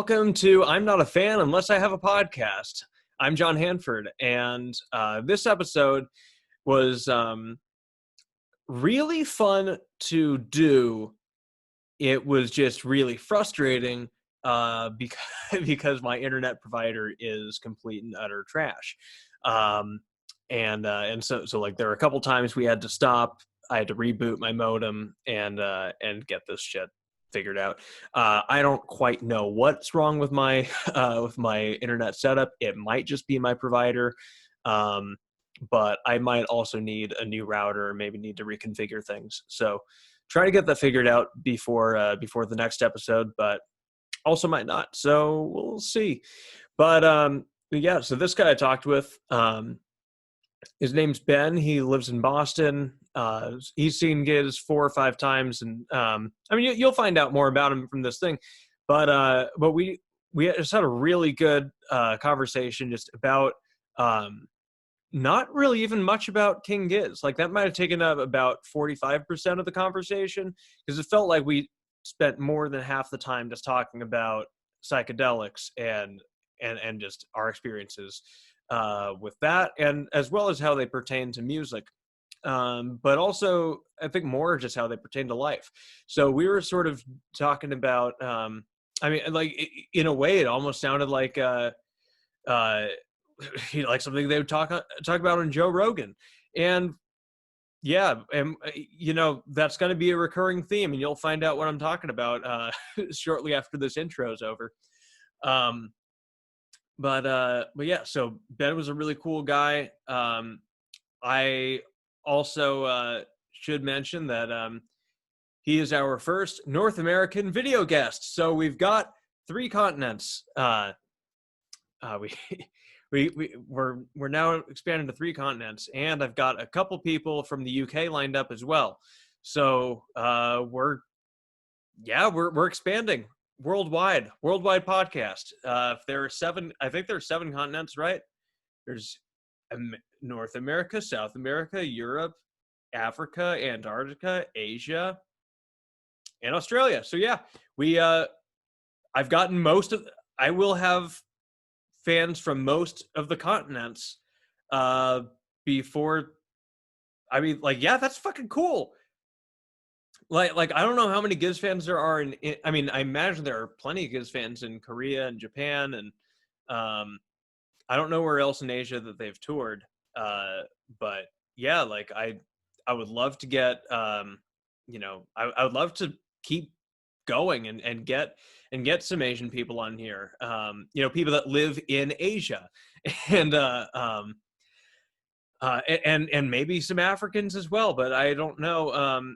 Welcome to I'm Not a Fan Unless I Have a Podcast. I'm John Hanford, and this episode was really fun to do. It was just really frustrating because my internet provider is complete and utter trash. And so like there were a couple times we had to stop. I had to reboot my modem and get this shit figured out. I don't quite know what's wrong with my internet setup. It might just be my provider, but I might also need a new router, maybe need to reconfigure things. So try to get that figured out before the next episode, but also might not. So we'll see. But yeah, so this guy I talked with, his name's Ben. He lives in Boston. He's seen Gizz 4 or 5 times, and I mean, you'll find out more about him from this thing. But we just had a really good conversation just about not really even much about King Gizzard. Like that might have taken up about 45% of the conversation, because it felt like we spent more than half the time just talking about psychedelics and just our experiences with that, and as well as how they pertain to music, but also I think more just how they pertain to life. So we were sort of talking about, I mean, like in a way, it almost sounded like like something they would talk about on Joe Rogan, and yeah, and that's going to be a recurring theme, and you'll find out what I'm talking about shortly after this intro is over. But yeah, so Ben was a really cool guy. I also should mention that he is our first North American video guest. So we've got 3 continents. We're now expanding to 3 continents, and I've got a couple people from the UK lined up as well. So we're expanding. Worldwide podcast. If there are 7, I think there are 7 continents, right? There's North America, South America, Europe, Africa, Antarctica, Asia, and Australia. So yeah, I've gotten I will have fans from most of the continents before. I mean, like, yeah, that's fucking cool. Like I don't know how many Gizz fans there are in I mean, I imagine there are plenty of Gizz fans in Korea and Japan, and I don't know where else in Asia that they've toured. But yeah, like I would love to get I would love to keep going and get some Asian people on here. People that live in Asia and and maybe some Africans as well, but I don't know.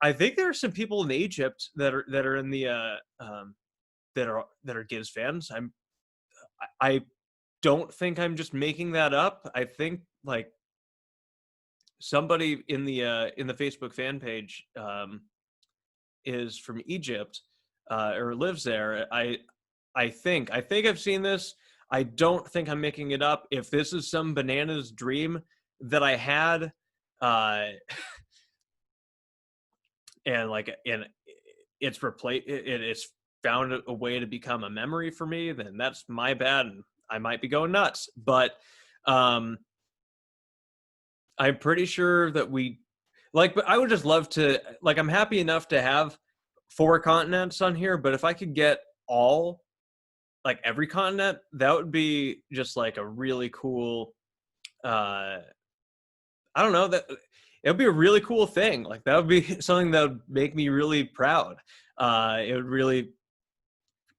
I think there are some people in Egypt that are in the that are Gizz fans. I don't think I'm just making that up. I think like somebody in the Facebook fan page is from Egypt or lives there. I think I've seen this. I don't think I'm making it up. If this is some bananas dream that I had, and it's found a way to become a memory for me, then that's my bad, and I might be going nuts. But I'm pretty sure that but I would just love to, like, I'm happy enough to have 4 continents on here, but if I could get every continent, that would be just like a really cool, I don't know, that it would be a really cool thing. Like that would be something that would make me really proud. It would really,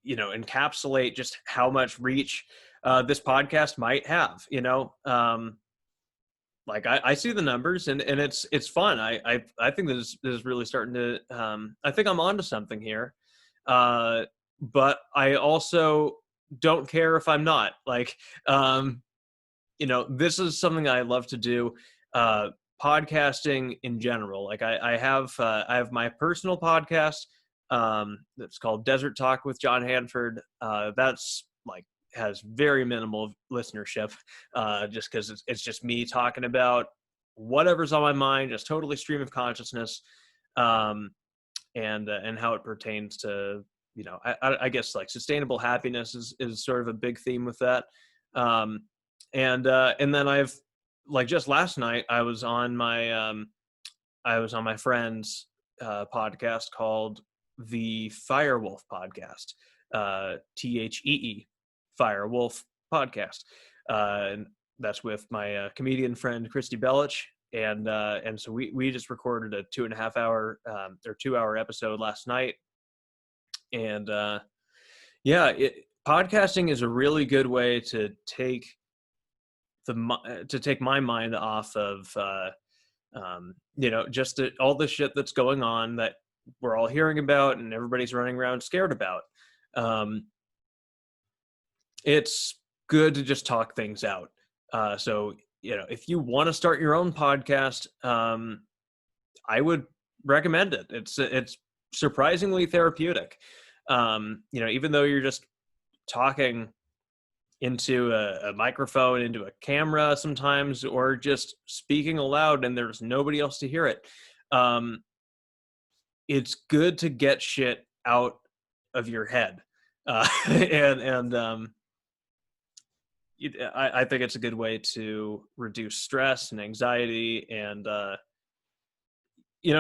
encapsulate just how much reach this podcast might have. Like I see the numbers, and it's fun. I think this is really starting to. I think I'm onto something here, but I also don't care if I'm not. Like, this is something I love to do. Podcasting in general. Like I have my personal podcast that's called Desert Talk with John Hanford. That's like has very minimal listenership, just because it's just me talking about whatever's on my mind, just totally stream of consciousness, and how it pertains to I guess like sustainable happiness is sort of a big theme with that. And then I've like just last night I was on my friend's podcast called the Firewolf Podcast, THEE, Firewolf Podcast. And that's with my comedian friend Christy Bellich, and so we just recorded a 2.5 hour or 2 hour episode last night, and podcasting is a really good way to take my mind off of just all the shit that's going on that we're all hearing about and everybody's running around scared about. It's good to just talk things out. So if you want to start your own podcast, I would recommend it. It's surprisingly therapeutic. Even though you're just talking into a microphone, into a camera sometimes, or just speaking aloud and there's nobody else to hear it. It's good to get shit out of your head. I think it's a good way to reduce stress and anxiety. And,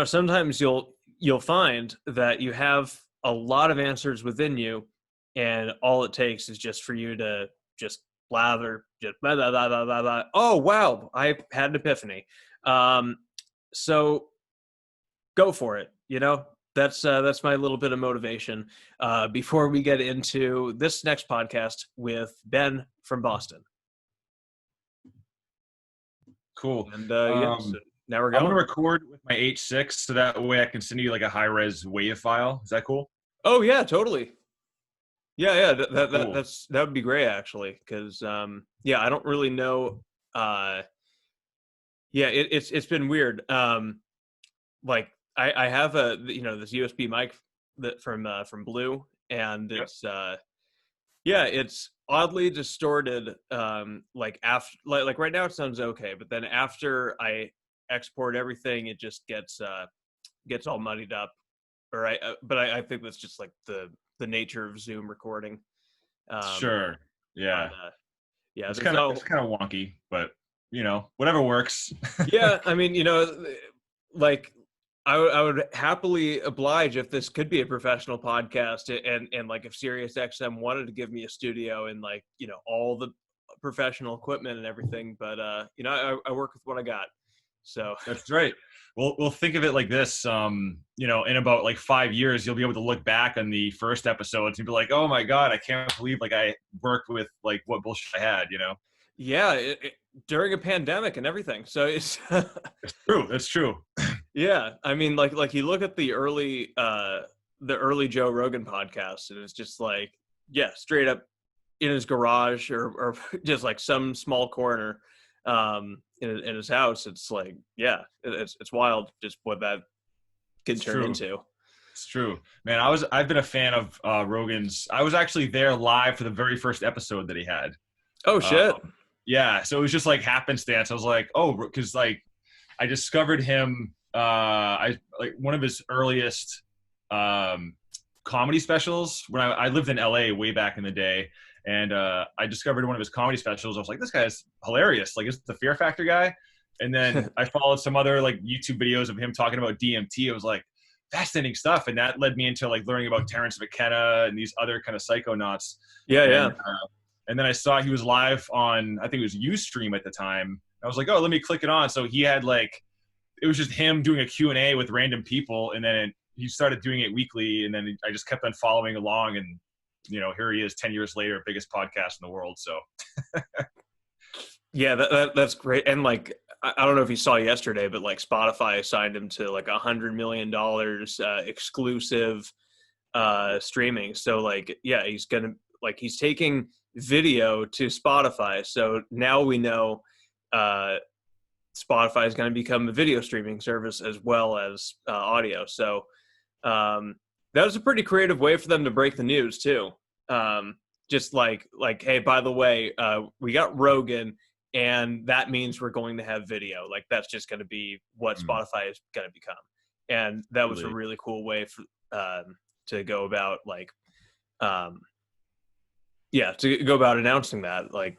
sometimes you'll find that you have a lot of answers within you, and all it takes is just for you to just blather, just blah, blah, blah, blah, blah, blah. Oh, wow, I had an epiphany. So go for it. That's my little bit of motivation before we get into this next podcast with Ben from Boston. Cool. And so now we're going. I'm going to record with my H6 so that way I can send you like a high-res WAV file. Is that cool? Oh, yeah, totally. Yeah, Cool. that would be great, actually, because I don't really know. It's been weird. Like I have this USB mic that from Blue, and it's it's oddly distorted. Like after like right now it sounds okay, but then after I export everything, it just gets all muddied up. But I think that's just like the nature of Zoom recording. Sure. Yeah. But, it's kind of wonky, but whatever works. Yeah, I mean, like I would happily oblige if this could be a professional podcast, and like if SiriusXM wanted to give me a studio and like all the professional equipment and everything, but I work with what I got. So that's right. We'll think of it like this. In about like 5 years, you'll be able to look back on the first episodes and be like, "Oh my God, I can't believe like I worked with like what bullshit I had." Yeah, during a pandemic and everything. So it's it's true. That's true. Yeah, I mean, like you look at the early Joe Rogan podcast, and it's just like, straight up in his garage or just like some small corner in his house. It's like, it's wild just what that could turn into. It's true, man. I've been a fan of Rogan's. I was actually there live for the very first episode that he had. Oh shit. Yeah, so it was just like happenstance. I was like, because like I discovered him. I like one of his earliest comedy specials when I lived in LA way back in the day, and I discovered one of his comedy specials. I was like, this guy's hilarious. Like, is the Fear Factor guy? And then I followed some other like YouTube videos of him talking about DMT. I was like, fascinating stuff, and that led me into like learning about Terrence McKenna and these other kind of psychonauts. And then I saw he was live on, I think it was Ustream at the time. I was like, let me click it on. So he had like, it was just him doing a Q&A with random people, and then he started doing it weekly, and then I just kept on following along, and here he is 10 years later, biggest podcast in the world. So yeah, that's great. And like, I don't know if you saw yesterday, but like Spotify signed him to like $100 million exclusive streaming. So like, he's taking video to Spotify. So now we know Spotify is going to become a video streaming service as well as audio. So that was a pretty creative way for them to break the news too. Just like, hey, by the way, we got Rogan, and that means we're going to have video. Like, that's just going to be what Spotify is going to become. And that was a really cool way for to go about like um, yeah, to go about announcing that, like,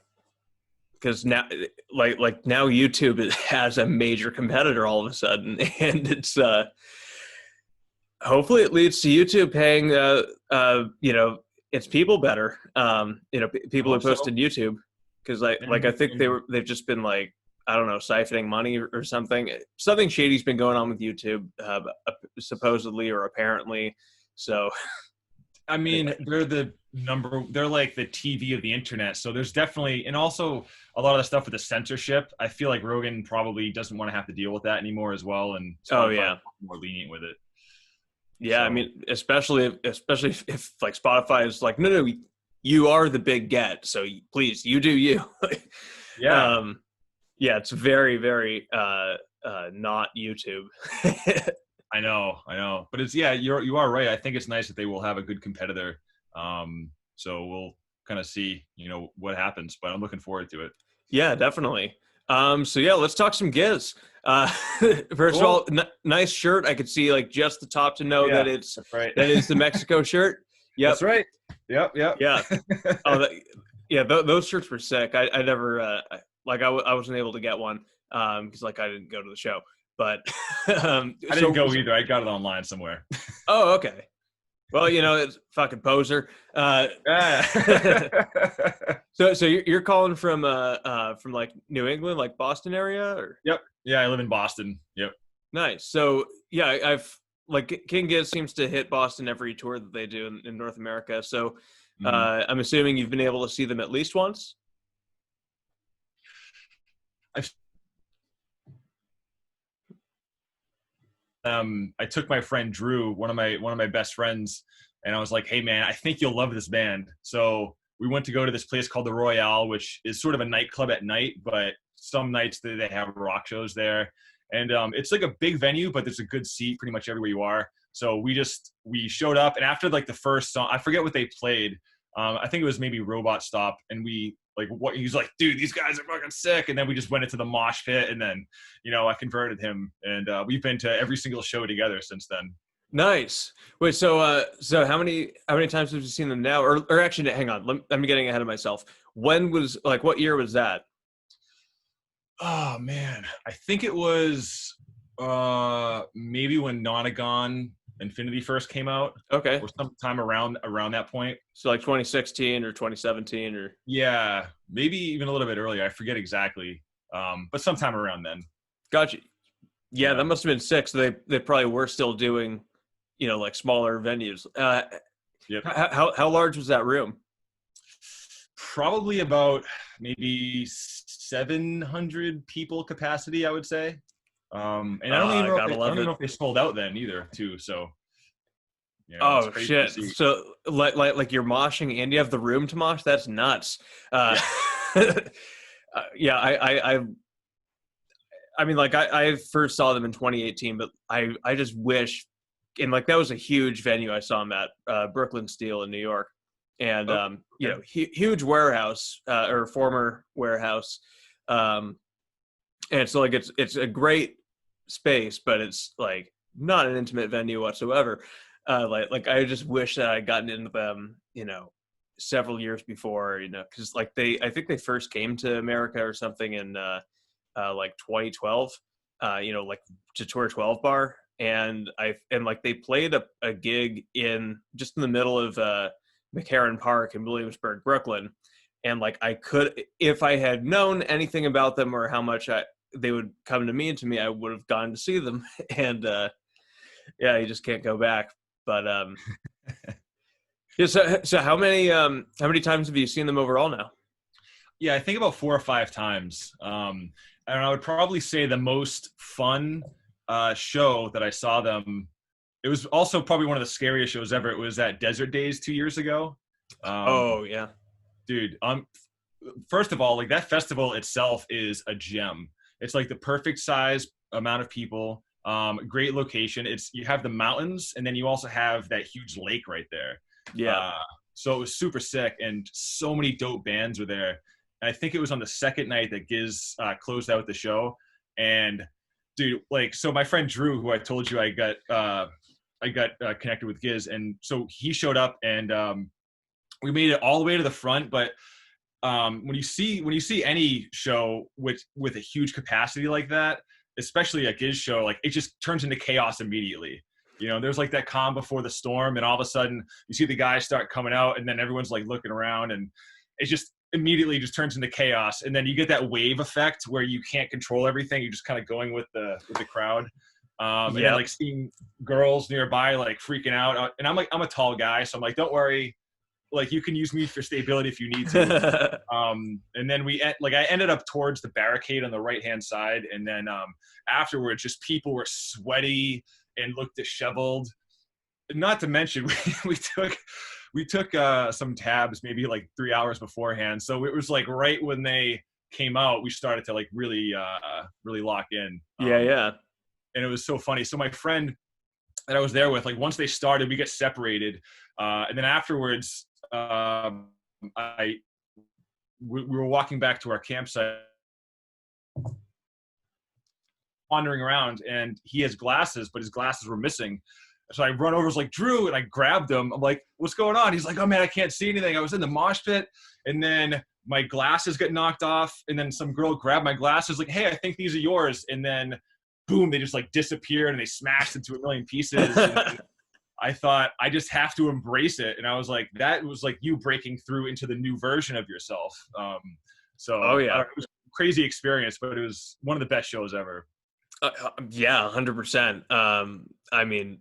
because now, now YouTube has a major competitor all of a sudden, and it's hopefully it leads to YouTube paying its people better. I People who hope post so. in YouTube, because I think they've just been like, I don't know, siphoning money or something. Something shady's been going on with YouTube, supposedly or apparently. So I mean, anyway, they're like the TV of the internet. So there's definitely, and also a lot of the stuff with the censorship. I feel like Rogan probably doesn't want to have to deal with that anymore as well. And oh Spotify yeah, is more lenient with it. yeah. I So, mean, especially if like Spotify is like, no, no, you are the big get, so please, you do you. yeah, um, yeah, it's very, very not YouTube. I know. But you are right. I think it's nice that they will have a good competitor. So we'll kind of see, what happens, but I'm looking forward to it. Yeah, definitely. So yeah, let's talk some Gizz. Uh, first of Cool. all, nice shirt. I could see like just the top to Oh know yeah, that's right. that is the Mexico shirt. Yep. That's right. Yep, yep. Yeah. Oh, yeah. Those shirts were sick. I never I wasn't able to get one because like I didn't go to the show. But I didn't go either. I got it online somewhere. oh, okay. Well, it's fucking poser. Yeah. So you're calling from like New England, like Boston area, or Yep. Yeah, I live in Boston. Yep. nice. So yeah, I've like King Gizzard seems to hit Boston every tour that they do in North America. So Mhm. I'm assuming you've been able to see them at least once. I've I took my friend Drew, one of my best friends, and I was like, "Hey man, I think you'll love this band." So we went to go to this place called the Royale, which is sort of a nightclub at night, but some nights they have rock shows there, and it's like a big venue, but there's a good seat pretty much everywhere you are. So we showed up, and after like the first song, I forget what they played. I think it was maybe Robot Stop, and we like what he's like, dude, these guys are fucking sick. And then we just went into the mosh pit, and then I converted him, and we've been to every single show together since then. Nice. Wait, so how many times have you seen them now? Or actually, hang on, I'm getting ahead of myself. When was like what year was that? Oh man, I think it was maybe when Nonagon Infinity first came out, Okay, or sometime around that point. so like 2016 or 2017 or Yeah, maybe even a little bit earlier. I forget exactly, but sometime around then. gotcha. Yeah, Yeah. that must have been sick. So they probably were still doing, like smaller venues. Yep. How large was that room? Probably about maybe 700 people capacity, I would say. And I don't even I know if gotta I don't love even it. know if they sold out then either, too. So it's Oh crazy to shit! see. So like you're moshing and you have the room to mosh. That's nuts. Yeah. Yeah, I mean, like I first saw them in 2018, but I just wish, and like that was a huge venue I saw them at, Brooklyn Steel in New York, and Oh, okay. huge warehouse, or former warehouse, um, and so like it's a great space, but it's like not an intimate venue whatsoever. Like I just wish that I'd gotten into them, several years before, because like I think they first came to America or something in like 2012, like to Tour 12 bar, and like they played a gig in just in the middle of McCarran Park in Williamsburg, Brooklyn, and like I could, if I had known anything about them or how much they would come to me, I would have gone to see them, and yeah, you just can't go back. But yeah, so how many times have you seen them overall now? Yeah, I think about 4 or 5 times. And I would probably say the most fun show that I saw them. It was also probably one of the scariest shows ever. It was at Desert Daze 2 years ago. Um, Oh yeah, dude, first of all, like that festival itself is a gem. It's like the perfect size amount of people. Great location. You have the mountains, and then you also have that huge lake right there. yeah. Uh, so it was super sick, and so many dope bands were there. And I think it was on the second night that Gizz closed out the show. And dude, like, so my friend Drew, who I told you I got connected with Gizz, and so he showed up, and we made it all the way to the front, but when you see any show with a huge capacity like that, especially a Gizz show, like it just turns into chaos immediately. There's like that calm before the storm, and all of a sudden you see the guys start coming out, and then everyone's like looking around, and it just immediately just turns into chaos. And then you get that wave effect where you can't control everything. You're just kind of going with the crowd. And then like seeing girls nearby like freaking out, and I'm a tall guy, so I'm like, don't worry, like you can use me for stability if you need to. And then I ended up towards the barricade on the right hand side, and then afterwards just people were sweaty and looked disheveled. Not to mention we took some tabs maybe like 3 hours beforehand, so it was like right when they came out we started to like really lock in. And it was so funny. So my friend that I was there with, like once they started, we get separated, and then afterwards we were walking back to our campsite, wandering around, and he has glasses, but his glasses were missing. So I run over, was like, Drew, and I grabbed him. I'm like, what's going on? He's like, oh man, I can't see anything. I was in the mosh pit, and then my glasses get knocked off, and then some girl grabbed my glasses, like, hey, I think these are yours. And then boom, they just like disappeared and they smashed into a million pieces. And I thought, I just have to embrace it. And I was like, that was like you breaking through into the new version of yourself. It was a crazy experience, but it was one of the best shows ever. 100%. I mean,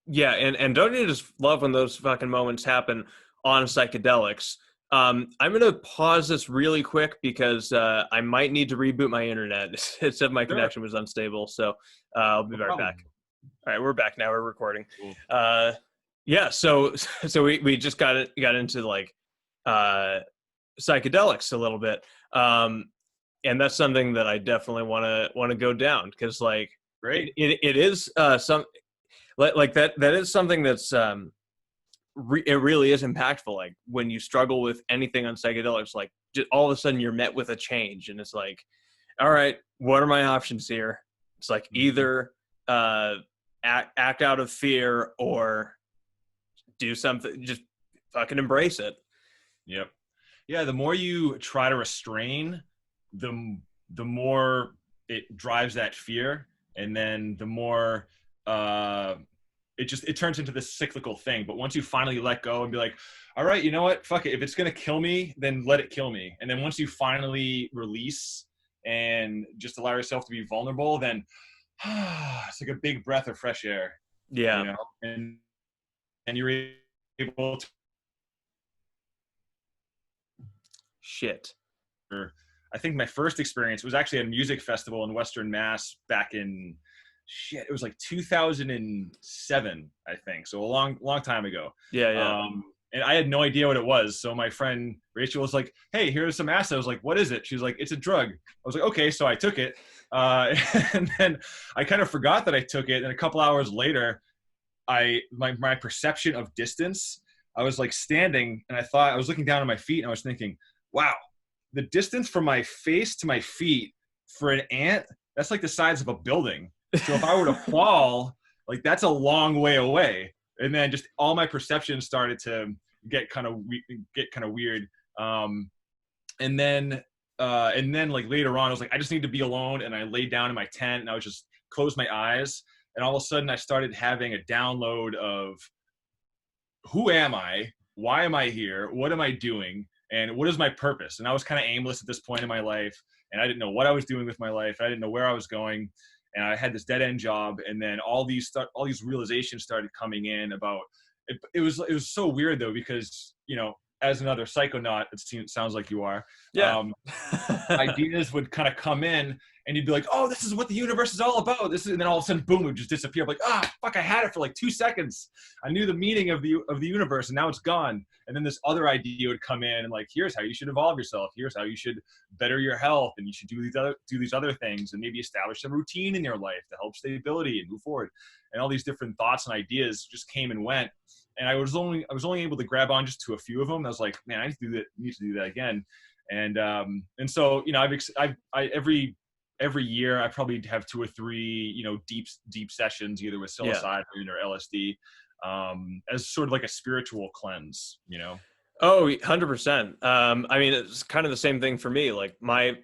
yeah. And don't you just love when those fucking moments happen on psychedelics? I'm going to pause this really quick because I might need to reboot my internet. It said my connection was unstable. So I'll be right back. All right, we're back now. We're recording. Cool. So we just got into like psychedelics a little bit. And that's something that I definitely want to go down, because like great. It is some like that is something that's it really is impactful. Like when you struggle with anything on psychedelics, like just all of a sudden you're met with a change, and it's like, all right, what are my options here? It's like either act out of fear or do something, just fucking embrace it. Yep. Yeah, the more you try to restrain, the more it drives that fear, and then the more it turns into this cyclical thing. But once you finally let go and be like, all right, you know what, fuck it, if it's gonna kill me, then let it kill me. And then once you finally release and just allow yourself to be vulnerable, then it's like a big breath of fresh air. And you're able to I think my first experience was actually at a music festival in Western Mass back in it was like 2007, I think. So a long time ago. And I had no idea what it was. So my friend Rachel was like, hey, here's some acid. I was like, what is it? She was like, it's a drug. I was like, okay. So I took it. And then I kind of forgot that I took it. And a couple hours later, my perception of distance, I was like standing, and I was looking down at my feet, and I was thinking, wow, the distance from my face to my feet for an ant, that's like the size of a building. So if I were to fall, like that's a long way away. And then just all my perceptions started to get kind of weird. And then like later on, I was like, I just need to be alone. And I laid down in my tent, and I was just closed my eyes. And all of a sudden I started having a download of, who am I? Why am I here? What am I doing? And what is my purpose? And I was kind of aimless at this point in my life, and I didn't know what I was doing with my life. I didn't know where I was going. And I had this dead end job. And then all these realizations started coming in about it. It was so weird though, because, as another psychonaut, it sounds like you are. Yeah. Ideas would kind of come in, and you'd be like, oh, this is what the universe is all about. And then all of a sudden, boom, it would just disappear. I'm like, fuck, I had it for like 2 seconds. I knew the meaning of the universe, and now it's gone. And then this other idea would come in, and like, here's how you should evolve yourself. Here's how you should better your health, and you should do these other things, and maybe establish some routine in your life to help stability and move forward. And all these different thoughts and ideas just came and went. And I was only able to grab on just to a few of them. I was like, man, I need to do that again. And so, every year I probably have 2 or 3, deep sessions, either with psilocybin or LSD. as sort of like a spiritual cleanse, you know? Oh, 100%. I mean, it's kind of the same thing for me. Like my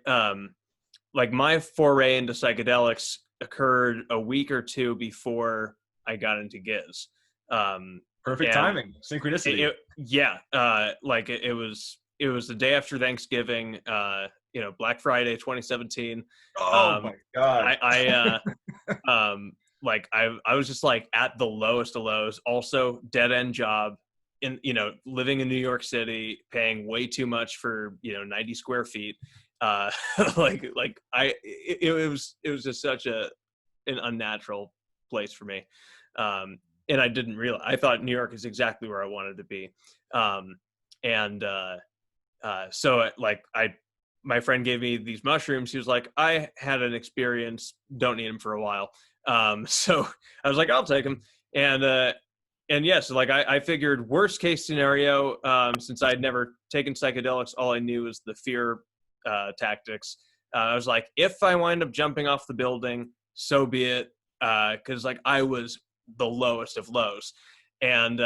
foray into psychedelics occurred a week or two before I got into Gizz. Perfect And timing, synchronicity. it was the day after Thanksgiving, Black Friday 2017. Oh my Um, God. I was just like at the lowest of lows. Also, dead end job in living in New York City, paying way too much for 90 square feet. Uh, it was just such an unnatural place for me. And I didn't realize, I thought New York is exactly where I wanted to be. Um, and so my friend gave me these mushrooms. He was like, I had an experience, don't need them for a while. So I was like, I'll take them. And yes, so I figured worst case scenario, since I'd never taken psychedelics, all I knew was the fear tactics. I was like, if I wind up jumping off the building, so be it. Cause I was the lowest of lows. And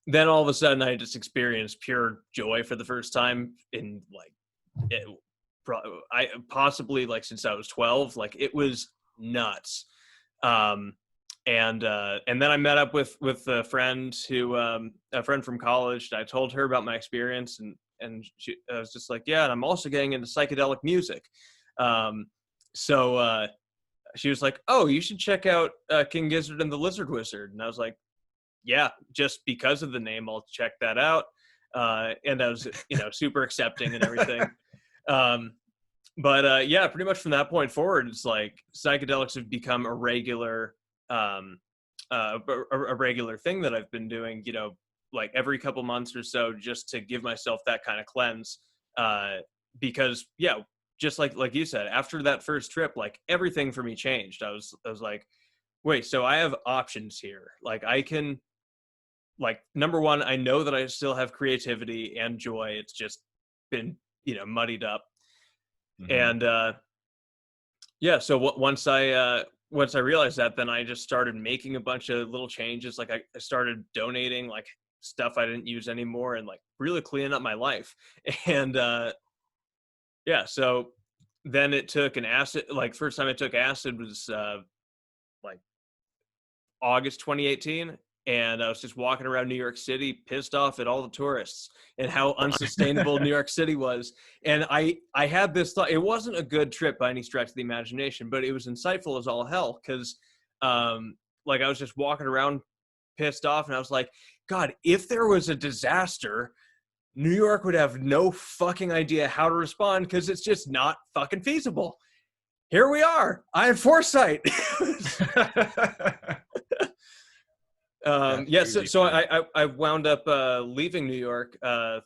then all of a sudden I just experienced pure joy for the first time in possibly since I was 12. It was nuts. And then I met up with a friend from college. I told her about my experience, and I was just like, yeah, and I'm also getting into psychedelic music. So she was like, oh, you should check out King Gizzard and the Lizard Wizard. And I was like, yeah, just because of the name, I'll check that out. And I was, super accepting and everything. Yeah, pretty much from that point forward, it's like psychedelics have become a regular thing that I've been doing, every couple months or so, just to give myself that kind of cleanse. Because yeah, just like you said, after that first trip, everything for me changed. I was like, wait, so I have options here. I can, number one, I know that I still have creativity and joy. It's just been, muddied up. Mm-hmm. And yeah, so once I realized that, then I just started making a bunch of little changes. I started donating stuff I didn't use anymore, and really cleaning up my life. And yeah, so then it took an acid. First time I took acid was August 2018. And I was just walking around New York City, pissed off at all the tourists and how unsustainable New York City was. And I had this thought. It wasn't a good trip by any stretch of the imagination, but it was insightful as all hell, because I was just walking around pissed off, and I was like, God, if there was a disaster, New York would have no fucking idea how to respond, because it's just not fucking feasible. Here we are. I had foresight. So I wound up leaving New York 3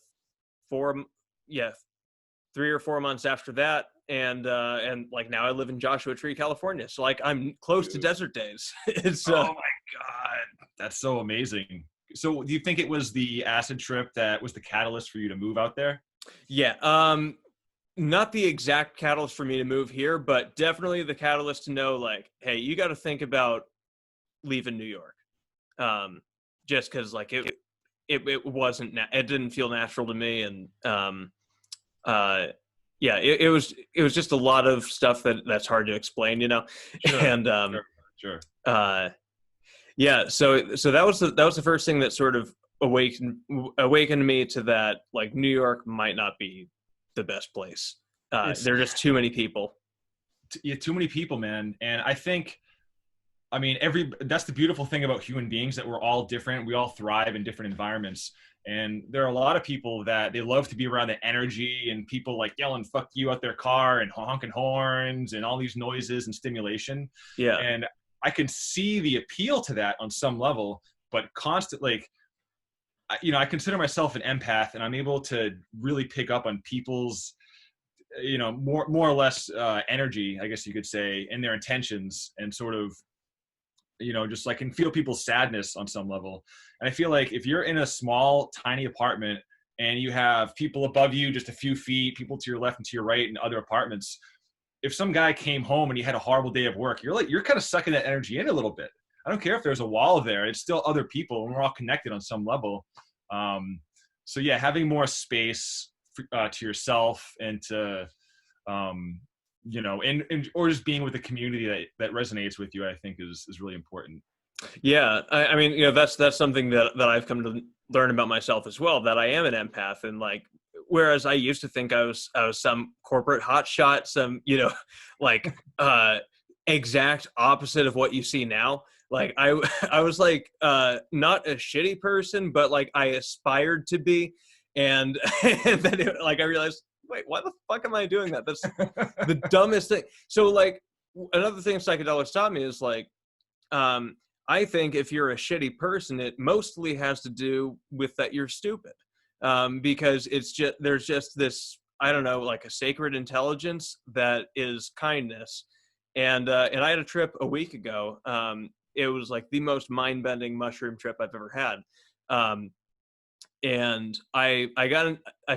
or 4 months after that, and now I live in Joshua Tree, California. So I'm close to Desert Daze. It's oh my God, that's so amazing. So do you think it was the acid trip that was the catalyst for you to move out there? Yeah, not the exact catalyst for me to move here, but definitely the catalyst to know hey, you got to think about leaving New York. Just because it wasn't, it didn't feel natural to me. And yeah, it was just a lot of stuff that's hard to explain, Sure, and sure. Yeah, so that was the first thing that sort of awakened me to that, New York might not be the best place. There are just too many people. Yeah, too many people, man. And I think, I mean, that's the beautiful thing about human beings, that we're all different. We all thrive in different environments. And there are a lot of people that they love to be around the energy and people yelling "fuck you" out their car and honking horns and all these noises and stimulation. Yeah. And I can see the appeal to that on some level, but constantly, I consider myself an empath, and I'm able to really pick up on people's, more or less energy, I guess you could say, and their intentions, and sort of, just can feel people's sadness on some level. And I feel like if you're in a small, tiny apartment and you have people above you just a few feet, people to your left and to your right in other apartments, if some guy came home and he had a horrible day of work, you're kind of sucking that energy in a little bit. I don't care if there's a wall there. It's still other people, and we're all connected on some level. So yeah, having more space to yourself and to, you know, and or just being with a community that resonates with you, I think is really important. Yeah, I mean, you know, that's something that I've come to learn about myself as well. That I am an empath, and like, whereas I used to think I was some corporate hotshot, some, you know, like exact opposite of what you see now. Like I was like not a shitty person, but like I aspired to be, and and then like I realized, wait, why the fuck am I doing that? That's the dumbest thing. So like another thing psychedelics taught me is like. I think if you're a shitty person, it mostly has to do with that you're stupid, because it's just there's just this, I don't know, like a sacred intelligence that is kindness, and I had a trip a week ago. It was like the most mind-bending mushroom trip I've ever had, and I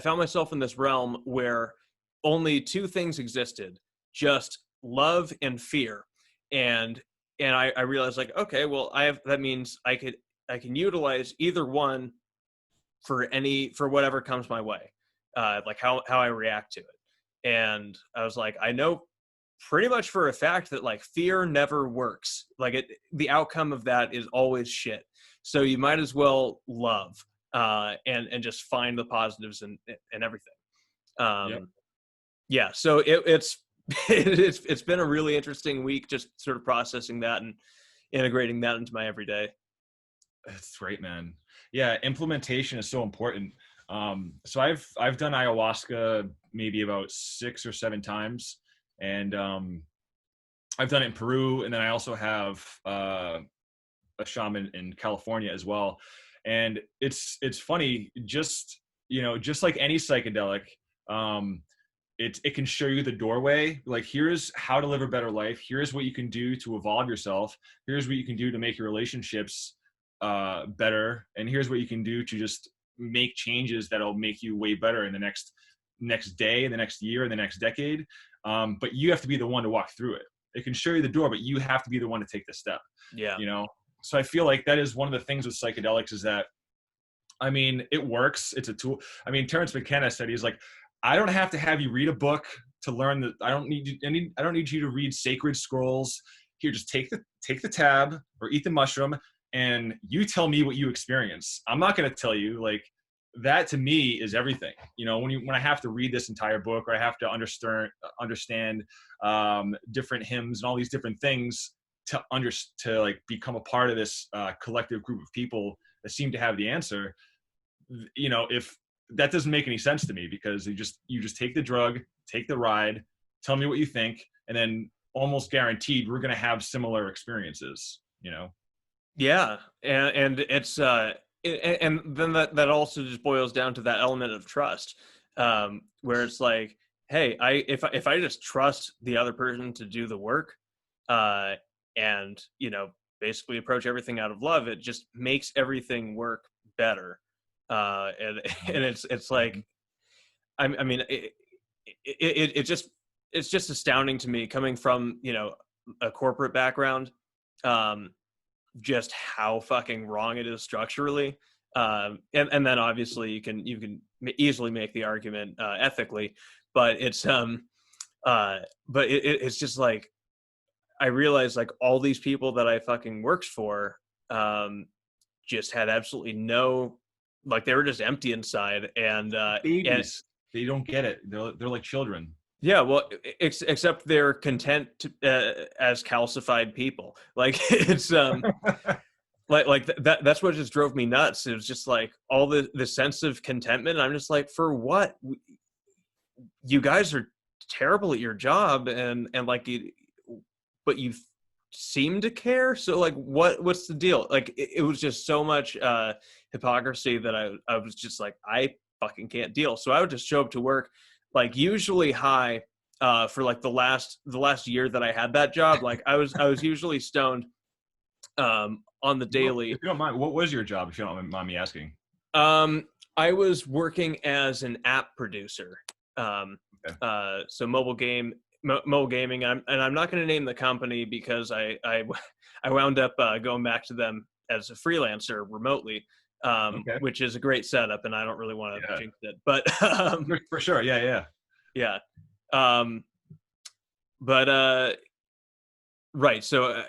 found myself in this realm where only two things existed: just love and fear, and I realized like, okay, well, that means I can utilize either one for whatever comes my way, like how I react to it. And I was like, I know pretty much for a fact that like fear never works. Like the outcome of that is always shit. So you might as well love, and just find the positives and everything. Yep. Yeah, so it's it's been a really interesting week, just sort of processing that and integrating that into my everyday. That's great, man. Yeah, implementation is so important. So I've done ayahuasca maybe about 6 or 7 times, and I've done it in Peru, and then I also have a shaman in California as well. And it's funny, just you know, just like any psychedelic, it can show you the doorway. Like, here's how to live a better life. Here's what you can do to evolve yourself. Here's what you can do to make your relationships better. And here's what you can do to just make changes that'll make you way better in the next day, in the next year, in the next decade. But you have to be the one to walk through it. It can show you the door, but you have to be the one to take the step. Yeah. You know? So I feel like that is one of the things with psychedelics is that, I mean, it works. It's a tool. I mean, Terrence McKenna said, he's like, I don't have to have you read a book to learn that. I don't need you to read sacred scrolls. Here, just take the tab or eat the mushroom, and you tell me what you experience. I'm not going to tell you. Like, that to me is everything. You know, when I have to read this entire book, or I have to understand different hymns and all these different things to like become a part of this collective group of people that seem to have the answer. You know, if that doesn't make any sense to me, because you just take the drug, take the ride, tell me what you think, and then almost guaranteed we're going to have similar experiences, you know? Yeah. And it's, and then that also just boils down to that element of trust, where it's like, hey, if I just trust the other person to do the work, and, you know, basically approach everything out of love, it just makes everything work better. And it's like, I mean, it's just astounding to me, coming from, you know, a corporate background, just how fucking wrong it is structurally. And then obviously you can easily make the argument ethically, but it's it's just like, I realized like all these people that I fucking worked for just had absolutely no, like, they were just empty inside, and Babies, they don't get it. They're like children. yeah, well, except they're content as calcified people. Like, it's that's what just drove me nuts. It was just like all the sense of contentment. I'm just like, for what? You guys are terrible at your job, and like but you seem to care. So like, what's the deal? Like, it was just so much hypocrisy that I was just like, I fucking can't deal. So I would just show up to work, like, usually high, for like the last year that I had that job. Like, I was usually stoned on the daily. If you don't mind, what was your job, if you don't mind me asking? I was working as an app producer. So mobile game Mo Gaming. And I'm not going to name the company because I wound up going back to them as a freelancer remotely, Okay. which is a great setup, and I don't really want to Yeah. jinx it, but For sure. Yeah. Yeah. yeah. Um, but right. So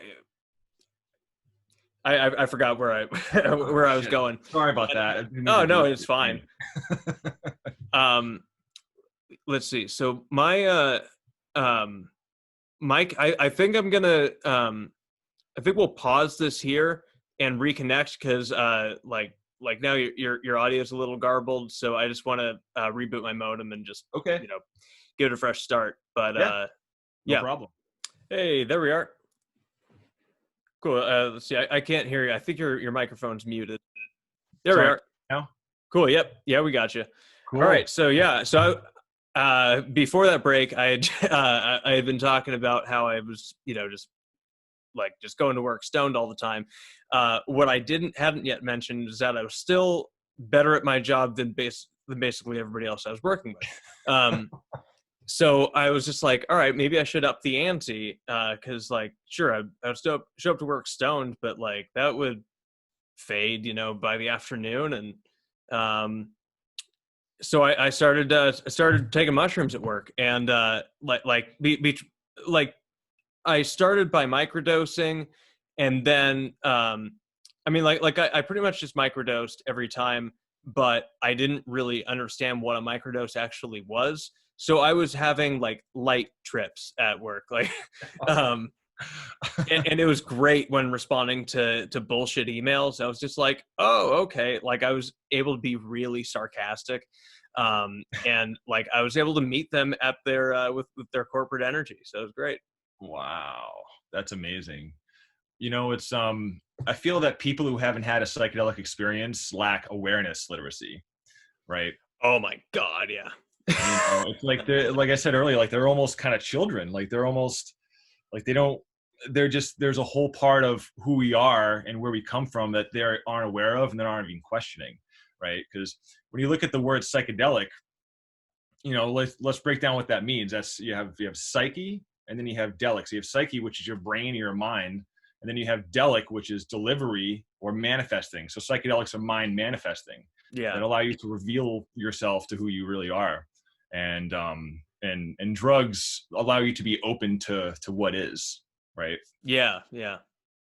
I forgot where I Oh where I was shit. going. Sorry about But, that. I didn't mean oh to no, derail it's your fine. train. Um, let's see. So my um Mike, I think I'm gonna I think we'll pause this here and reconnect because like now your audio is a little garbled, so I just want to reboot my modem and just Okay. you know give it a fresh start. But Yeah. No yeah, problem. hey, there we are. Cool. Let's see. I can't hear you. I think your microphone's muted. There we Sorry. are. Now. Cool. Yep. Yeah, we got you. All right. Cool. So yeah. So before that break, I had I had been talking about how I was just going to work stoned all the time. What I hadn't yet mentioned is that I was still better at my job than basically everybody else I was working with. So I was just like, all right, maybe I should up the ante because like sure I would still show up to work stoned, but like that would fade, by the afternoon. And so I started taking mushrooms at work, and like I started by microdosing, and then I mean like I pretty much just microdosed every time, but I didn't really understand what a microdose actually was. So I was having like light trips at work, like um and it was great when responding to bullshit emails. I was just like, oh, okay. Like I was able to be really sarcastic. And like I was able to meet them at their with their corporate energy. So it was great. Wow. That's amazing. It's I feel that people who haven't had a psychedelic experience lack awareness literacy, right? Oh my God, yeah. It's like they're like I said earlier, like they're almost kind of children. Like they're almost like they don't they're just there's a whole part of who we are and where we come from that they aren't aware of and they aren't even questioning, right? Because when you look at the word psychedelic, let's break down what that means. That's you have psyche, and then you have delic. So you have psyche, which is your brain or your mind, and then you have delic, which is delivery or manifesting. So psychedelics are mind manifesting Yeah. that allow you to reveal yourself to who you really are, and drugs allow you to be open to what is, right? Yeah. Yeah.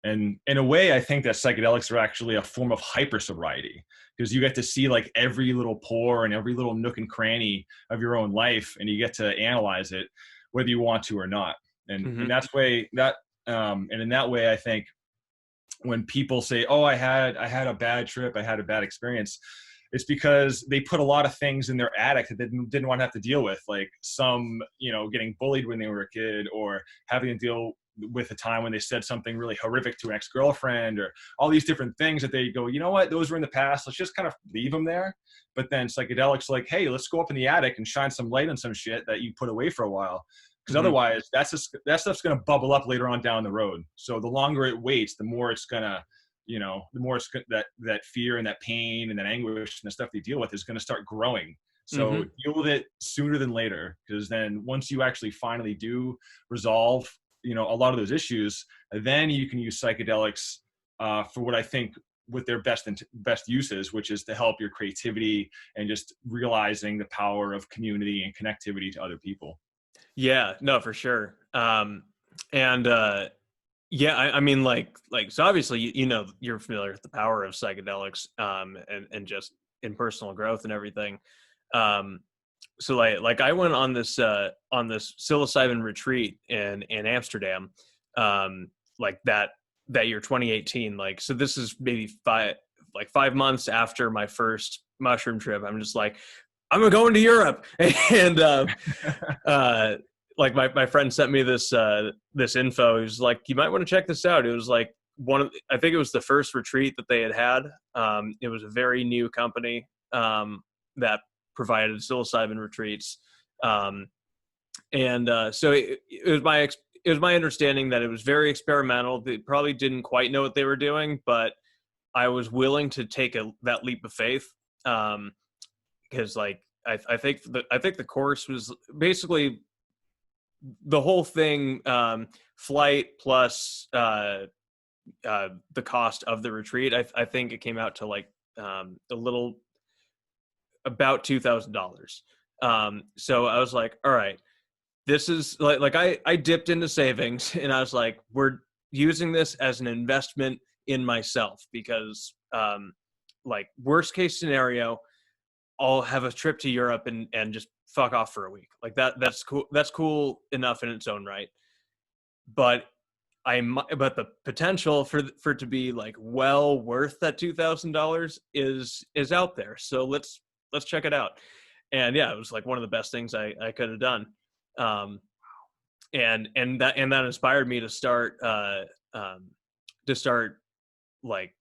And in a way, I think that psychedelics are actually a form of hyper sobriety because you get to see like every little pore and every little nook and cranny of your own life, and you get to analyze it, whether you want to or not. And Hmm. that's way that and in that way, I think when people say, "Oh, I had a bad trip, I had a bad experience," it's because they put a lot of things in their attic that they didn't want to have to deal with, like some, getting bullied when they were a kid, or having to deal with a time when they said something really horrific to an ex-girlfriend, or all these different things that they go, you know what, those were in the past. Let's just kind of leave them there. But then psychedelics like, hey, let's go up in the attic and shine some light on some shit that you put away for a while. Because Hmm. otherwise, that stuff's going to bubble up later on down the road. So the longer it waits, the more it's going to, the more it's that fear and that pain and that anguish and the stuff they deal with is going to start growing. So Hmm. deal with it sooner than later, because then once you actually finally do resolve, a lot of those issues, then you can use psychedelics for what I think with their best uses, which is to help your creativity and just realizing the power of community and connectivity to other people. Yeah. No, for sure. And yeah, I mean, so obviously, you're familiar with the power of psychedelics, and just in personal growth and everything. Um, so like I went on this psilocybin retreat in Amsterdam, like that year 2018. Like, so this is maybe 5 months after my first mushroom trip. I'm just like, I'm going to Europe, and uh, like my friend sent me this info. He was like, you might want to check this out. It was like I think it was the first retreat that they had. It was a very new company that provided psilocybin retreats. And so it was my understanding that it was very experimental. They probably didn't quite know what they were doing, but I was willing to take that leap of faith. Because like I think the course was basically the whole thing, flight plus the cost of the retreat, I think it came out to like a little about $2,000. So I was like, all right, this is like I dipped into savings and I was like, we're using this as an investment in myself because like worst case scenario, I'll have a trip to Europe and just fuck off for a week. Like that's cool. That's cool enough in its own right. But but the potential for it to be like well worth that $2,000 is out there. So let's check it out. And yeah, it was like one of the best things I could have done. Um, and that inspired me to start like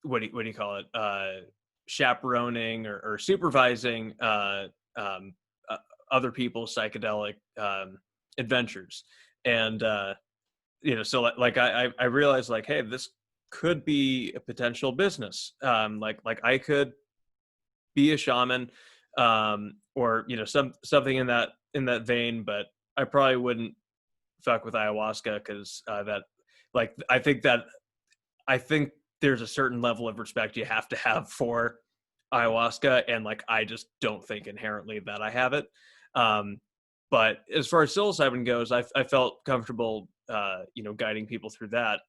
what do you call it, chaperoning or supervising other people's psychedelic adventures. And so like I realized like, hey, this could be a potential business. Like I could be a shaman, or something in that vein, but I probably wouldn't fuck with ayahuasca because that like I think there's a certain level of respect you have to have for ayahuasca, and like I just don't think inherently that I have it. But as far as psilocybin goes, I felt comfortable guiding people through that.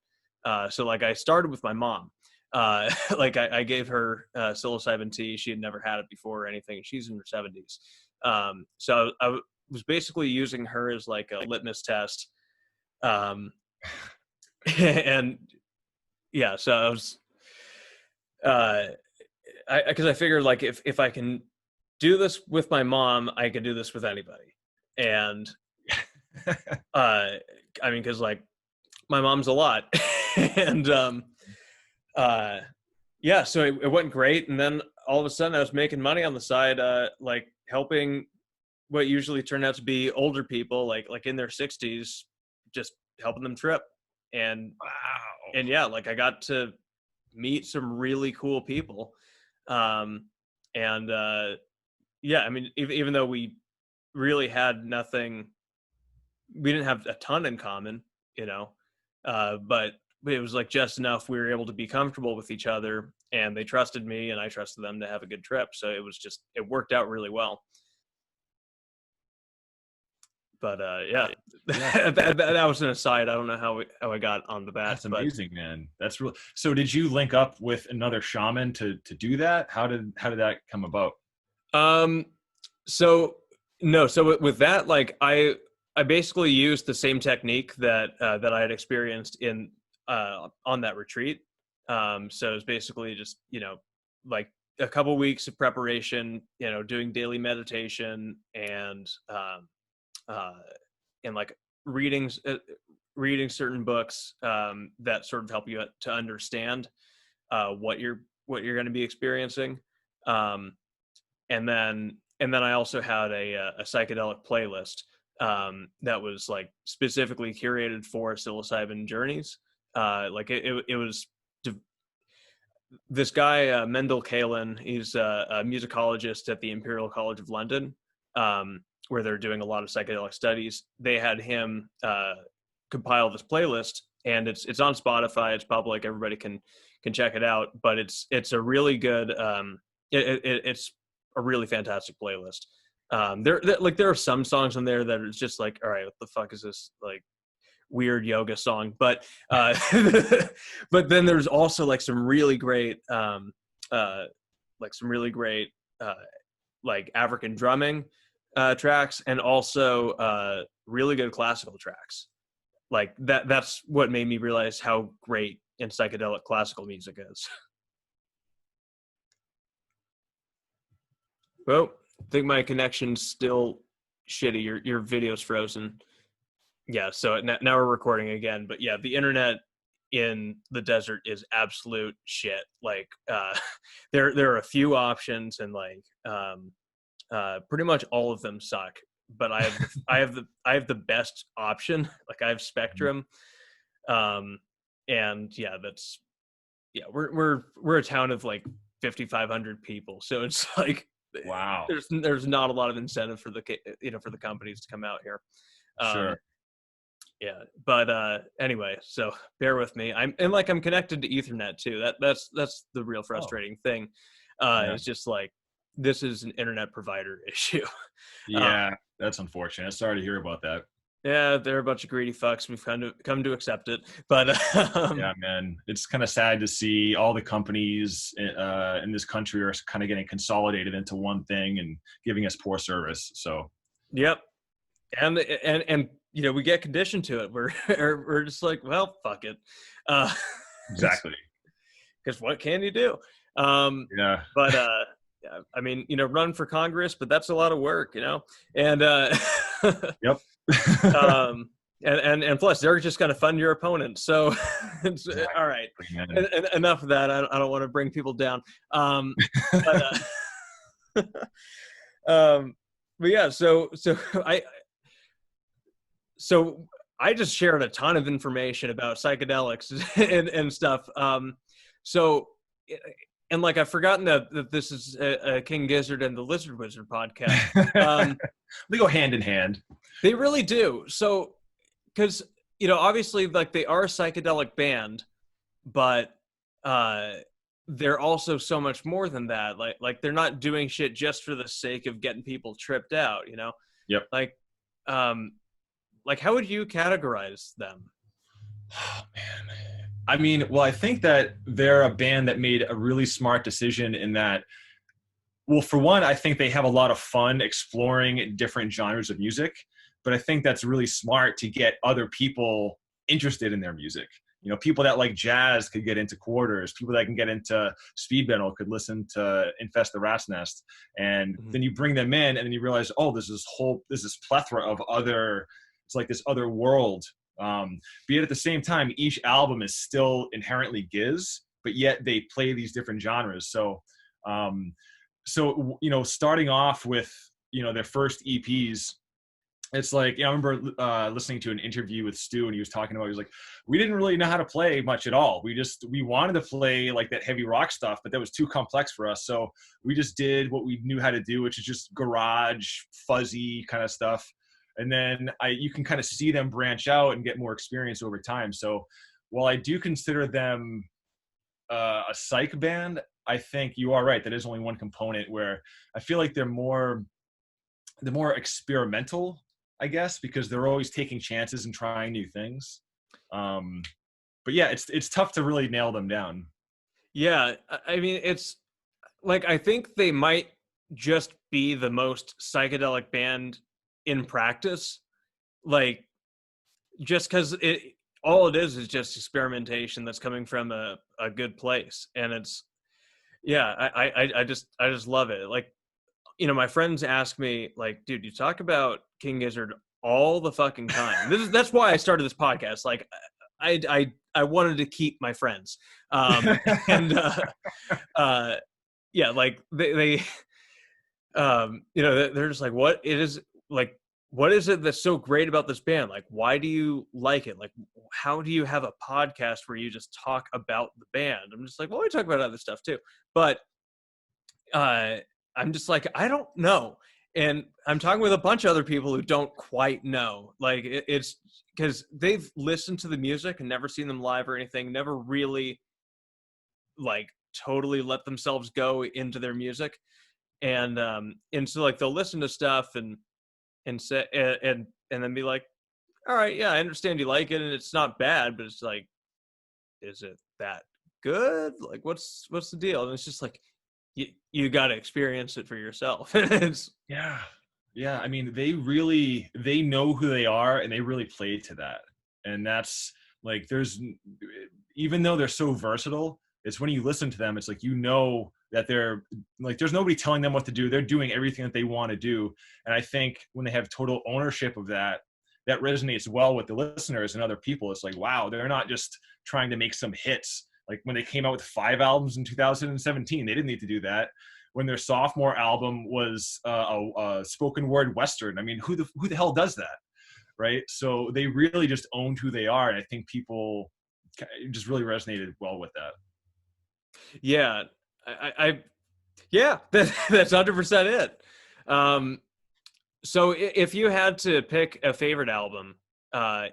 So like I started with my mom. Like I gave her psilocybin tea. She had never had it before or anything. She's in her 70s. So I was basically using her as like a litmus test. And yeah, so I was, because I figured like if I can do this with my mom, I could do this with anybody. And I mean, because like my mom's a lot. And yeah, so it went great. And then all of a sudden I was making money on the side, like helping what usually turn out to be older people, like in their 60s, just helping them trip. And Wow. and yeah, like I got to meet some really cool people. And yeah, I mean, even though we really had nothing, we didn't have a ton in common, but it was like just enough we were able to be comfortable with each other, and they trusted me and I trusted them to have a good trip. So it worked out really well. But yeah, Yeah. that was an aside. I don't know how I got onto that. That's But amazing, man. That's real. So did you link up with another shaman to do that? How did that come about? So no, so with that, like I basically used the same technique that I had experienced in on that retreat. So it's basically just like a couple weeks of preparation, doing daily meditation uh, and like readings, reading certain books that sort of help you to understand what you're going to be experiencing. Um, and then I also had a psychedelic playlist that was like specifically curated for psilocybin journeys. Like it was this guy Mendel Kalin. He's a musicologist at the Imperial College of London, where they're doing a lot of psychedelic studies. They had him compile this playlist, and it's on Spotify. It's public. Everybody can check it out. But it's a really good. It's a really fantastic playlist. There are some songs on there that it's just like, all right, what the fuck is this like weird yoga song? But but then there's also like some really great like African drumming tracks, and also really good classical tracks. Like that's what made me realize how great and psychedelic classical music is. Well, I think my connection's still shitty. Your video's frozen. Yeah, so now we're recording again. But yeah, the internet in the desert is absolute shit. Like there are a few options, and like pretty much all of them suck. But I have the best option. Like I have Spectrum. And yeah, we're a town of like 5,500 people. So it's like Wow. there's not a lot of incentive for the for the companies to come out here. Sure. Yeah, but anyway, so bear with me. I'm connected to Ethernet too. That's the real Oh, frustrating thing. yeah. It's just like this is an internet provider issue. uh, Yeah, that's unfortunate. Sorry to hear about that. yeah, they're a bunch of greedy fucks. We've come to accept it, but Yeah, man, it's kind of sad to see all the companies in this country are kind of getting consolidated into one thing and giving us poor service. So, yep. And we get conditioned to it. We're just like, well, fuck it. exactly. Because what can you do? Yeah. But yeah, I mean, run for Congress, but that's a lot of work, and Yep. and plus they're just going to fund your opponent. So it's Exactly, all right. man. And enough of that. I don't want to bring people down. But but yeah, so I just shared a ton of information about psychedelics and stuff. So, and like I've forgotten that this is a King Gizzard and the Lizard Wizard podcast. They go hand in hand. They really do. So, because obviously, like they are a psychedelic band, but they're also so much more than that. Like they're not doing shit just for the sake of getting people tripped out. Yep. Like how would you categorize them? Oh, man. I mean, well, I think that they're a band that made a really smart decision in that, well, for one, I think they have a lot of fun exploring different genres of music, but I think that's really smart to get other people interested in their music. People that like jazz could get into Quarters. People that can get into speed metal could listen to Infest the Rat's Nest. And then you bring them in and then you realize, oh, there's this plethora of it's like this other world. But yet at the same time, each album is still inherently Gizz, but yet they play these different genres. So, starting off with, their first EPs, it's like, I remember listening to an interview with Stu, and he was talking about, he was like, we didn't really know how to play much at all. We wanted to play like that heavy rock stuff, but that was too complex for us. So we just did what we knew how to do, which is just garage, fuzzy kind of stuff. And then you can kind of see them branch out and get more experience over time. So while I do consider them a psych band, I think you are right. That is only one component where I feel like they're more experimental, I guess, because they're always taking chances and trying new things. But yeah, it's tough to really nail them down. Yeah, I mean, it's like I think they might just be the most psychedelic band in practice, like just because all it is just experimentation that's coming from a good place, and it's I just love it. Like, my friends ask me, like, dude, you talk about King Gizzard all the fucking time. That's why I started this podcast. Like, I wanted to keep my friends, and yeah, like they they're just like, what it is, like, what is it that's so great about this band? Like, why do you like it? Like, how do you have a podcast where you just talk about the band? I'm just like, well, we talk about other stuff too, but I'm just like, I don't know. And I'm talking with a bunch of other people who don't quite know. Like, it's because they've listened to the music and never seen them live or anything, never really like totally let themselves go into their music. And so like they'll listen to stuff and say and then be like, all right, yeah, I understand you like it and it's not bad, but it's like, is it that good? Like, what's the deal? And it's just like, you got to experience it for yourself. Yeah. I mean, they know who they are and they really play to that. And that's like, even though they're so versatile, it's when you listen to them, it's like, that they're like, there's nobody telling them what to do. They're doing everything that they want to do. And I think when they have total ownership of that resonates well with the listeners and other people. It's like, wow, they're not just trying to make some hits. Like when they came out with 5 albums in 2017, they didn't need to do that. When their sophomore album was a spoken word Western, I mean, who the hell does that, right? So they really just owned who they are, and I think people just really resonated well with that. Yeah, I Yeah, that's 100% it. Um, so if you had to pick a favorite album,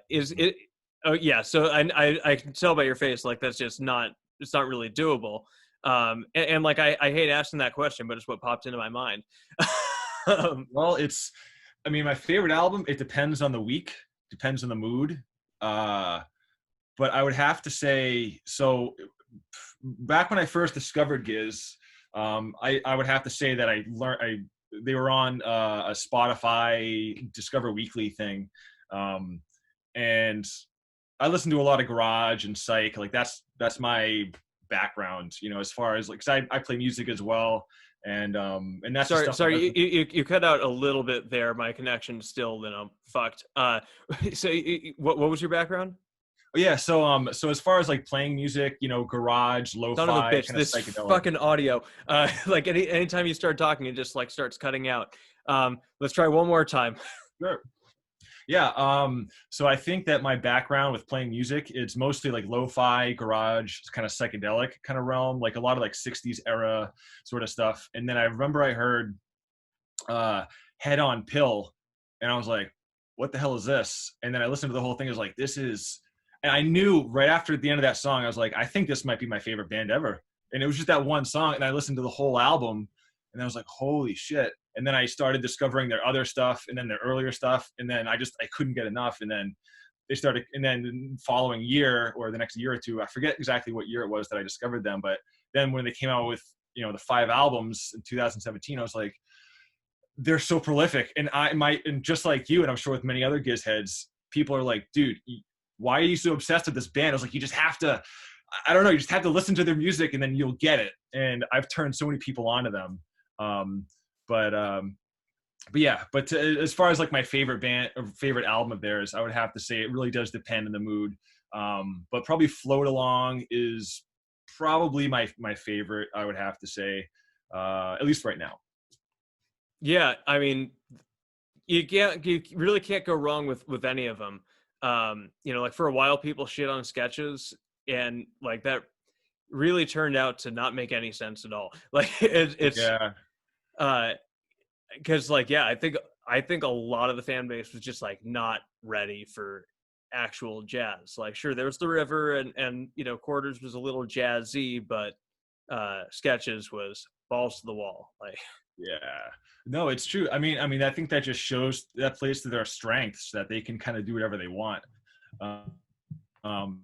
is it? Oh yeah. So I can tell by your face like that's just not it's not really doable. And like I hate asking that question, but it's what popped into my mind. um, Well, I mean, my favorite album, it depends on the week, depends on the mood. Uh, but I would have to say, so back when I first discovered Gizz, I would have to say that they were on a Spotify Discover Weekly thing. Um, and I listen to a lot of garage and psych. Like that's my background, as far as like, 'cause I play music as well. And that's the sorry, stuff sorry, you cut out a little bit there. My connection's still, fucked. So what was your background? Oh, yeah. So as far as like playing music, garage, Son of a lo-fi, bitch, kind of this psychedelic. fucking audio. Like anytime you start talking, it just like starts cutting out. Let's try one more time. Sure. Yeah. So I think that my background with playing music, it's mostly like lo-fi, garage, kind of psychedelic kind of realm, like a lot of like 60s era sort of stuff. And then I remember I heard Head on Pill, and I was like, what the hell is this? And then I listened to the whole thing. I was like, this is, and I knew right after the end of that song, I was like, I think this might be my favorite band ever. And it was just that one song. And I listened to the whole album, and I was like, holy shit. And then I started discovering their other stuff and then their earlier stuff. And then I couldn't get enough. And then and then the following year or the next year or two, I forget exactly what year it was that I discovered them. But then when they came out with, the 5 albums in 2017, I was like, they're so prolific. And and just like you, and I'm sure with many other Gizz heads, people are like, dude, why are you so obsessed with this band? I was like, you just have to, I don't know, you just have to listen to their music and then you'll get it. And I've turned so many people onto them. Um, but yeah, as far as like my favorite band or favorite album of theirs, I would have to say it really does depend on the mood. But probably Float Along is probably my favorite, I would have to say, at least right now. Yeah, I mean, you really can't go wrong with any of them. Like for a while, people shit on Sketches, and like that really turned out to not make any sense at all. Like it's Yeah. because like yeah, I think a lot of the fan base was just like not ready for actual jazz. Like sure, there was the river and Quarters was a little jazzy, but Sketches was balls to the wall. Like Yeah. No, it's true. I think that just shows that plays to their strengths that they can kind of do whatever they want. Um, um,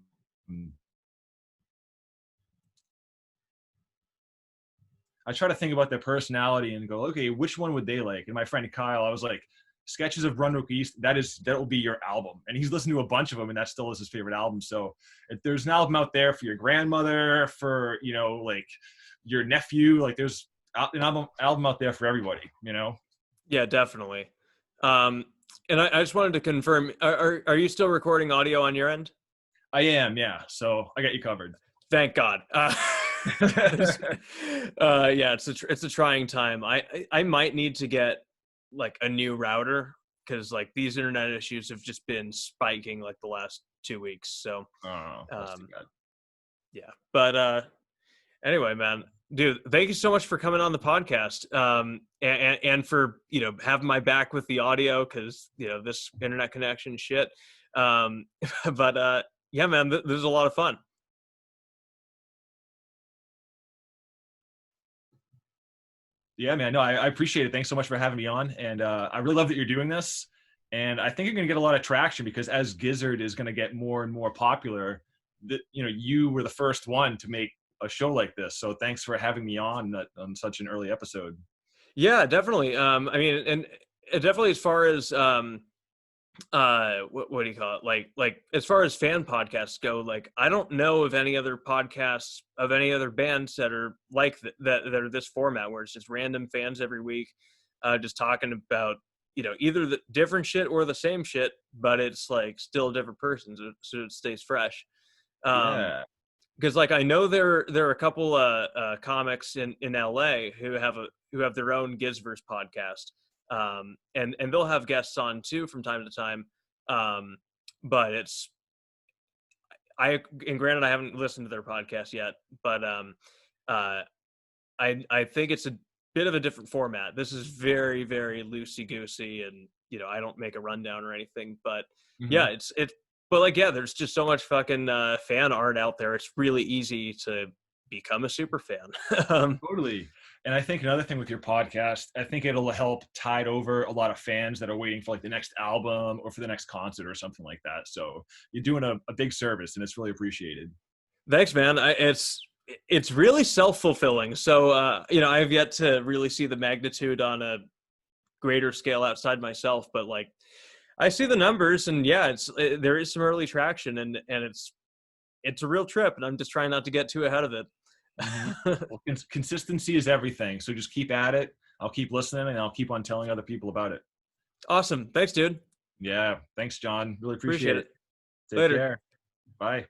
I try to think about their personality and go, okay, which one would they like? And my friend Kyle, I was like, Sketches of Runrook East, that will be your album. And he's listened to a bunch of them, and that still is his favorite album. So if there's an album out there for your grandmother, for like your nephew, like there's an album out there for everybody. yeah, definitely. Um, and I just wanted to confirm: are you still recording audio on your end? I am, yeah. So I got you covered. Thank God. Yeah, it's a trying time. I might need to get like a new router because like these internet issues have just been spiking like the last 2 weeks. So Oh, that's too um, bad. yeah, but anyway, man, dude, thank you so much for coming on the podcast. And for having my back with the audio because this internet connection shit. But yeah, man, this is a lot of fun. Yeah, man. No, I appreciate it. Thanks so much for having me on. And I really love that you're doing this. And I think you're going to get a lot of traction because as Gizzard is going to get more and more popular, you were the first one to make a show like this. So thanks for having me on such an early episode. Yeah, definitely. I mean, and definitely as far as what do you call it? Like as far as fan podcasts go, like I don't know of any other podcasts of any other bands that are like that are this format where it's just random fans every week, just talking about either the different shit or the same shit, but it's like still a different person, so it stays fresh. Yeah. Because like I know there are a couple comics in LA who have their own Gizzverse podcast, and they'll have guests on too from time to time. But and granted I haven't listened to their podcast yet, but I think it's a bit of a different format. This is very, very loosey goosey, and I don't make a rundown or anything. But yeah, Hmm. it's but like yeah, there's just so much fucking fan art out there. It's really easy to become a super fan. Totally. And I think another thing with your podcast, I think it'll help tide over a lot of fans that are waiting for like the next album or for the next concert or something like that. So you're doing a big service, and it's really appreciated. Thanks, man. It's really self fulfilling. So I've yet to really see the magnitude on a greater scale outside myself, but like I see the numbers, and yeah, there is some early traction, and it's a real trip, and I'm just trying not to get too ahead of it. Hmm. Well, consistency is everything. So just keep at it. I'll keep listening, and I'll keep on telling other people about it. Awesome. Thanks, dude. Yeah. Thanks, John. Really appreciate Appreciate it. it. Take Later. care. Bye.